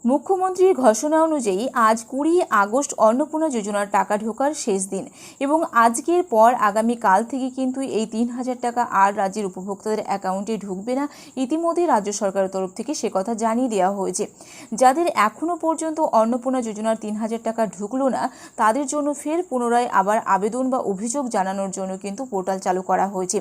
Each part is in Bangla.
মুখ্যমন্ত্রীর ঘোষণা অনুযায়ী আজ 20 আগস্ট অন্নপূর্ণা যোজনার টাকা ঢোকার শেষ দিন এবং আজকের পর আগামীকাল থেকে কিন্তু এই 3000 টাকা আর রাজ্যের উপভোক্তাদের অ্যাকাউন্টে ঢুকবে না। ইতিমধ্যেই রাজ্য সরকারের তরফ থেকে সে কথা জানিয়ে দেওয়া হয়েছে। যাদের এখনও পর্যন্ত অন্নপূর্ণা যোজনার 3000 টাকা ঢুকলো না তাদের জন্য ফের পুনরায় আবার আবেদন বা অভিযোগ জানানোর জন্য কিন্তু পোর্টাল চালু করা হয়েছে।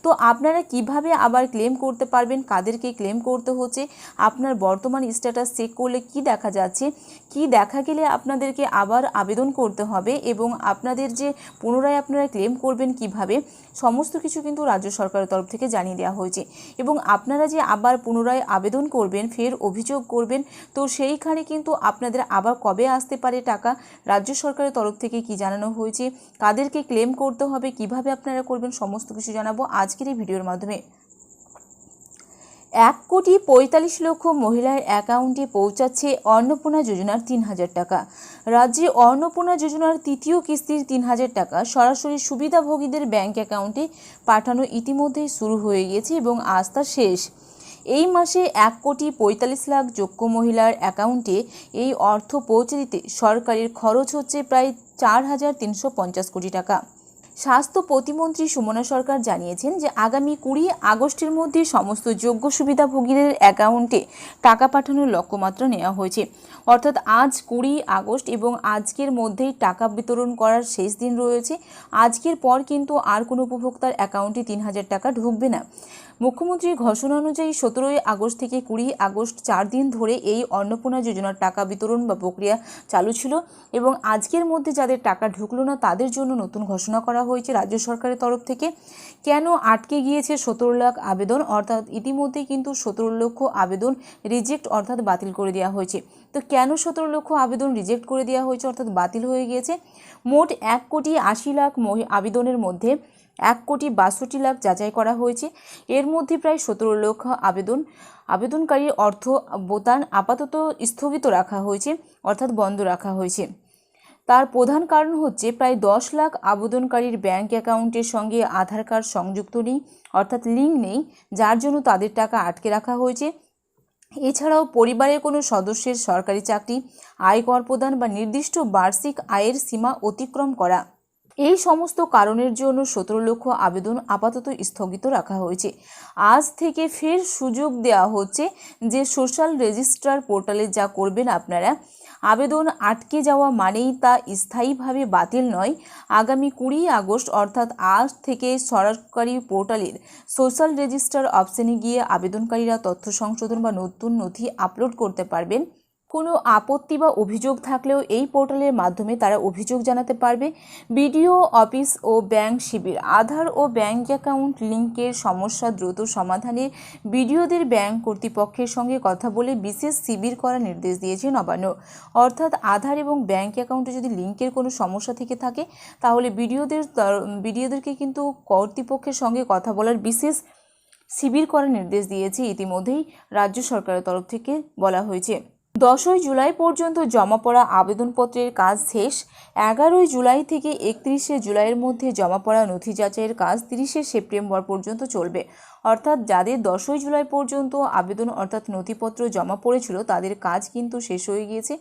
তো আপনারা কিভাবে আবার ক্লেম করতে পারবেন, কাদেরকে ক্লেম করতে হচ্ছে, আপনার বর্তমান স্ট্যাটাস চেক করলে কি দেখা যাচ্ছে, কি দেখা গেলে আপনাদেরকে আবার আবেদন করতে হবে এবং আপনাদের যে পুনরায় আপনারা ক্লেম করবেন কিভাবে, সমস্ত কিছু কিন্তু রাজ্য সরকারের তরফ থেকে জানিয়ে দেওয়া হয়েছে। এবং আপনারা যে আবার পুনরায় আবেদন করবেন, ফের অভিযোগ করবেন, তো সেইখানে কিন্তু আপনাদের আবার কবে আসতে পারে টাকা, রাজ্য সরকারের তরফ থেকে কি জানানো হয়েছে, কাদেরকে ক্লেম করতে হবে, কিভাবে আপনারা করবেন, সমস্ত কিছু জানাবো আজকের এই ভিডিওর মাধ্যমে। 1,45,00,000 মহিলার অ্যাকাউন্টে পৌঁছাচ্ছে অন্নপূর্ণা যোজনার 3000 টাকা। রাজ্যে অন্নপূর্ণা যোজনার তৃতীয় কিস্তির 3000 টাকা সরাসরি সুবিধাভোগীদের ব্যাংক অ্যাকাউন্টে পাঠানো ইতিমধ্যেই শুরু হয়ে গিয়েছে এবং আজ তা শেষ। এই মাসে 1,45,00,000 যোগ্য মহিলার অ্যাকাউন্টে এই অর্থ পৌঁছে দিতে সরকারের খরচ হচ্ছে প্রায় 4,350 কোটি টাকা। স্বাস্থ্য প্রতিমন্ত্রী সুমনা সরকার জানিয়েছেন যে আগামী 20 আগস্টের মধ্যে সমস্ত যোগ্য সুবিধাভোগীদের অ্যাকাউন্টে টাকা পাঠানোর লক্ষ্যমাত্রা নেওয়া হয়েছে। অর্থাৎ আজ 20 আগস্ট এবং আজকের মধ্যেই টাকা বিতরণ করার শেষ দিন রয়েছে। আজকের পর কিন্তু আর কোনো উপভোক্তার অ্যাকাউন্টে 3000 টাকা ঢুকবে না। মুখ্যমন্ত্রীর ঘোষণা অনুযায়ী 17 আগস্ট থেকে 20 আগস্ট 4 দিন ধরে এই অন্নপূর্ণা যোজনার টাকা বিতরণ বা প্রক্রিয়া চালু ছিল এবং আজকের মধ্যে যাদের টাকা ঢুকলো না তাদের জন্য নতুন ঘোষণা করা হয়েছে রাজ্য সরকারের তরফ থেকে। কেন আটকে গিয়েছে 17 লাখ আবেদন, অর্থাৎ ইতিমধ্যেই কিন্তু 17 লক্ষ আবেদন রিজেক্ট অর্থাৎ বাতিল করে দেওয়া হয়েছে। তো কেন 17 লক্ষ আবেদন রিজেক্ট করে দেওয়া হয়েছে অর্থাৎ বাতিল হয়ে গিয়েছে? মোট 1,80,00,000 আবেদনের মধ্যে 1,62,00,000 যাচাই করা হয়েছে। এর মধ্যে প্রায় 17 লক্ষ আবেদনকারীর অর্থ বোতাম আপাতত স্থগিত রাখা হয়েছে অর্থাৎ বন্ধ রাখা হয়েছে। তার প্রধান কারণ হচ্ছে প্রায় 10 লাখ আবেদনকারীর ব্যাংক অ্যাকাউন্টের সঙ্গে আধার কার্ড সংযুক্ত নেই অর্থাৎ লিঙ্ক নেই, যার জন্য তাদের টাকা আটকে রাখা হয়েছে। এছাড়াও পরিবারের কোনো সদস্যের সরকারি চাকরি, আয়কর প্রদান বা নির্দিষ্ট বার্ষিক আয়ের সীমা অতিক্রম করা, এই সমস্ত কারণের জন্য 17 লক্ষ আবেদন আপাতত স্থগিত রাখা হয়েছে। আজ থেকে ফের সুযোগ দেওয়া হচ্ছে যে সোশ্যাল রেজিস্ট্রার পোর্টালে যা করবেন আপনারা, আবেদন আটকে যাওয়া মানেই তা স্থায়ীভাবে বাতিল নয়। আগামী 20 আগস্ট অর্থাৎ আজ থেকে সরকারি পোর্টালের সোশ্যাল রেজিস্ট্রার অপশনে গিয়ে আবেদনকারীরা তথ্য সংশোধন বা নতুন নথি আপলোড করতে পারবেন। কোনো আপত্তি বা অভিযোগ থাকলেও এই পোর্টালের মাধ্যমে তারা অভিযোগ জানাতে পারবে। বিডিও অফিস ও ব্যাংক শিবির, আধার ও ব্যাংক অ্যাকাউন্ট লিঙ্কের সমস্যা দ্রুত সমাধানে বিডিওদের ব্যাংক কর্তৃপক্ষের সঙ্গে কথা বলে বিশেষ শিবির করার নির্দেশ দিয়েছে নবান্ন। অর্থাৎ আধার এবং ব্যাংক অ্যাকাউন্টে যদি লিঙ্কের কোনো সমস্যা থেকে থাকে তাহলে বিডিওদেরকে কিন্তু কর্তৃপক্ষের সঙ্গে কথা বলার বিশেষ শিবির করার নির্দেশ দিয়েছে ইতিমধ্যেই রাজ্য সরকারের তরফ থেকে বলা হয়েছে। 10 জুলাই পর্যন্ত জমা পড়া আবেদনপত্রের কাজ শেষ। 11 জুলাই থেকে 31 জুলাইয়ের মধ্যে জমা পড়া নথি যাচাইয়ের কাজ 30 সেপ্টেম্বর পর্যন্ত চলবে। অর্থাৎ যাদের 10 জুলাই পর্যন্ত আবেদন অর্থাৎ নথিপত্র জমা পড়েছিল তাদের কাজ কিন্তু শেষ হয়ে গিয়েছে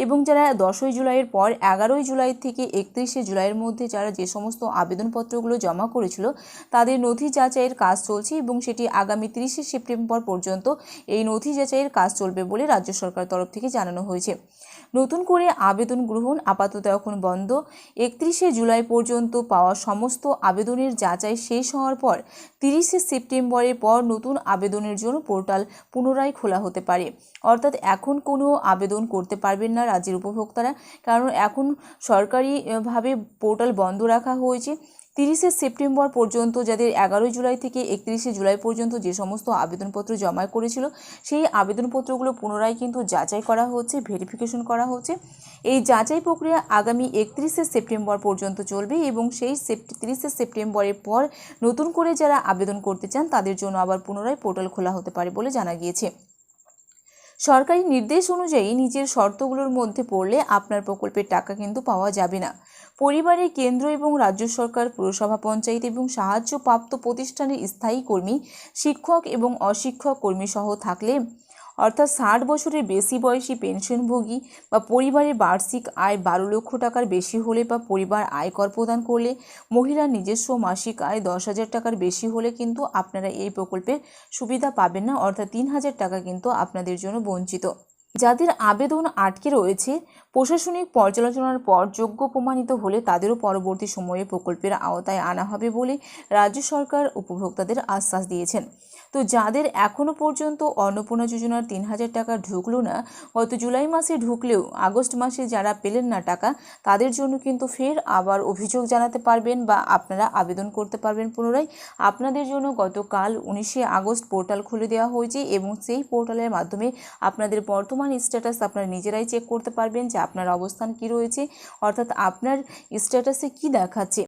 এবং যারা 10 জুলাইয়ের পর 11 জুলাই থেকে 31 জুলাইয়ের মধ্যে যারা যে সমস্ত আবেদনপত্রগুলো জমা করেছিল তাদের নথি যাচাইয়ের কাজ চলছে এবং সেটি আগামী 30 সেপ্টেম্বর পর্যন্ত এই নথি যাচাইয়ের কাজ চলবে বলে রাজ্য সরকারের তরফ থেকে জানানো হয়েছে। নতুন করে আবেদন গ্রহণ আপাতত এখন বন্ধ। 31 জুলাই পর্যন্ত পাওয়া সমস্ত আবেদনের যাচাই শেষ হওয়ার পর 30 সেপ্টেম্বরের পর নতুন আবেদনের জন্য পোর্টাল পুনরায় খোলা হতে পারে। অর্থাৎ এখন কোনো আবেদন করতে পারবেন না রাজ্যের উপভোক্তারা, কারণ এখন সরকারিভাবে পোর্টাল বন্ধ রাখা হয়েছে। 30 সেপ্টেম্বর পর্যন্ত যাদের 11 জুলাই থেকে 31 জুলাই পর্যন্ত যে সমস্ত আবেদনপত্র জমা করেছিল সেই আবেদনপত্রগুলো পুনরায় কিন্তু যাচাই করা হচ্ছে, ভেরিফিকেশন করা হচ্ছে। এই যাচাই প্রক্রিয়া আগামী 31 সেপ্টেম্বর পর্যন্ত চলবে এবং সেই 30 সেপ্টেম্বরের পর নতুন করে যারা আবেদন করতে চান তাদের জন্য আবার পুনরায় পোর্টাল খোলা হতে পারে বলে জানা গিয়েছে। সরকারি নির্দেশ অনুযায়ী নিজের শর্তগুলোর মধ্যে পড়লে আপনার প্রকল্পের টাকা কিন্তু পাওয়া যাবে না। পরিবারে কেন্দ্র এবং রাজ্য সরকার, পুরসভা, পঞ্চায়েত এবং সাহায্যপ্রাপ্ত প্রতিষ্ঠানের স্থায়ী কর্মী, শিক্ষক এবং অশিক্ষক কর্মী সহ থাকলে অর্থাৎ 60 বছরের বেশি বয়সী পেনশনভোগী বা পরিবারের বার্ষিক আয় 12 লক্ষ টাকার বেশি হলে বা পরিবার আয়কর প্রদান করলে, মহিলার নিজস্ব মাসিক আয় 10,000 টাকার বেশি হলে কিন্তু আপনারা এই প্রকল্পের সুবিধা পাবেন না, অর্থাৎ 3,000 টাকা কিন্তু আপনাদের জন্য বঞ্চিত। যাদের আবেদন আটকে রয়েছে, প্রশাসনিক পর্যালোচনার পর যোগ্য প্রমাণিত হলে তাদেরও পরবর্তী সময়ে প্রকল্পের আওতায় আনা হবে বলে রাজ্য সরকার উপভোক্তাদের আশ্বাস দিয়েছেন। তো যাদের এখনও পর্যন্ত অন্নপূর্ণা যোজনার 3,000 টাকা ঢুকলো না, গত জুলাই মাসে ঢুকলেও আগস্ট মাসে যারা পেলেন না টাকা, তাদের জন্য কিন্তু ফের আবার অভিযোগ জানাতে পারবেন বা আপনারা আবেদন করতে পারবেন পুনরায়। আপনাদের জন্য গতকাল 19শে আগস্ট পোর্টাল খুলে দেওয়া হয়েছে এবং সেই পোর্টালের মাধ্যমে আপনাদের বর্তমান স্ট্যাটাস আপনারা নিজেরাই চেক করতে পারবেন যে আপনার অবস্থান কি রয়েছে, অর্থাৎ আপনার স্ট্যাটাসে কি দেখাচ্ছে।